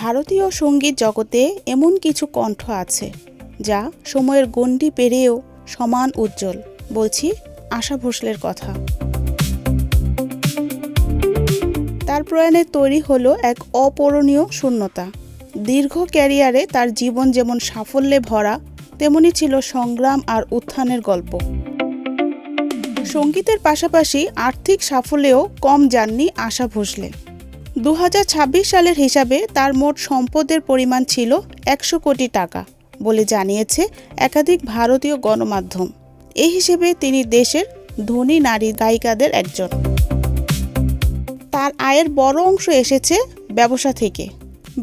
ভারতীয় সঙ্গীত জগতে এমন কিছু কণ্ঠ আছে যা সময়ের গণ্ডি পেরিয়েও সমান উজ্জ্বল। বলছি আশা ভোসলের কথা। তার প্রয়াণে তৈরি হলো এক অপূরণীয় শূন্যতা। দীর্ঘ ক্যারিয়ারে তার জীবন যেমন সাফল্যে ভরা, তেমনি ছিল সংগ্রাম আর উত্থানের গল্প। সঙ্গীতের পাশাপাশি আর্থিক সাফল্যেও কম যাননি আশা ভোসলে। 2026 সালের হিসাবে তার মোট সম্পদের পরিমাণ ছিল 100 কোটি টাকা বলে জানিয়েছে একাধিক ভারতীয় গণমাধ্যম। এই হিসেবে তিনি দেশের ধনী নারী গায়িকাদের একজন। তার আয়ের বড় অংশ এসেছে ব্যবসা থেকে,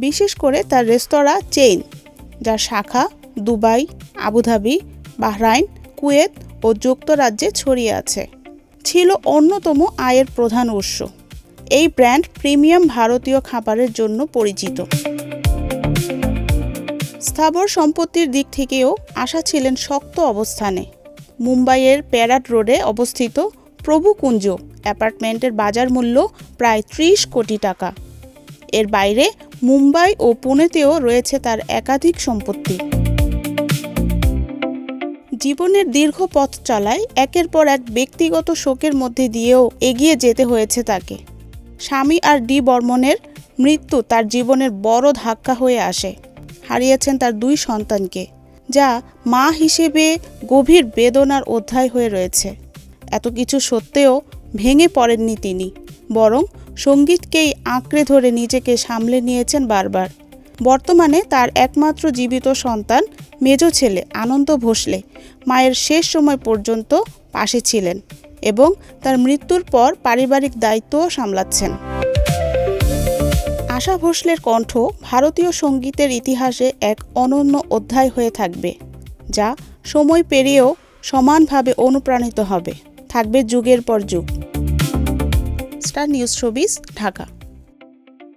বিশেষ করে তার রেস্তোরাঁ চেইন, যার শাখা দুবাই, আবুধাবি, বাহরাইন, কুয়েত ও যুক্তরাজ্যে ছড়িয়ে আছে, ছিল অন্যতম আয়ের প্রধান উৎস। এই ব্র্যান্ড প্রিমিয়াম ভারতীয় খাবারের জন্য পরিচিত। স্থাবর সম্পত্তির দিক থেকেও আশা ছিলেন শক্ত অবস্থানে। মুম্বাইয়ের প্যারাড রোডে অবস্থিত প্রভুকুঞ্জ অ্যাপার্টমেন্টের বাজার মূল্য প্রায় 30 কোটি টাকা। এর বাইরে মুম্বাই ও পুনেতেও রয়েছে তার একাধিক সম্পত্তি। জীবনের দীর্ঘ পথ চলায় একের পর এক ব্যক্তিগত শোকের মধ্যে দিয়েও এগিয়ে যেতে হয়েছে তাকে। স্বামী আর ডি বর্মনের মৃত্যু তার জীবনের বড় ধাক্কা হয়ে আসে। হারিয়েছেন তার 2 সন্তানকে, যা মা হিসেবে গভীর বেদনার অধ্যায় হয়ে রয়েছে। এত কিছু সত্ত্বেও ভেঙে পড়েননি তিনি, বরং সঙ্গীতকেই আঁকড়ে ধরে নিজেকে সামলে নিয়েছেন বারবার। বর্তমানে তার একমাত্র জীবিত সন্তান মেজ ছেলে আনন্দ ভোসলে মায়ের শেষ সময় পর্যন্ত পাশে ছিলেন এবং তার মৃত্যুর পর পারিবারিক দায়িত্বও সামলাচ্ছেন। আশা ভোসলের কণ্ঠ ভারতীয় সঙ্গীতের ইতিহাসে এক অনন্য অধ্যায় হয়ে থাকবে, যা সময় পেরিয়েও সমানভাবে অনুপ্রাণিত হবে, থাকবে যুগের পর যুগ। Star news showbiz, Dhaka.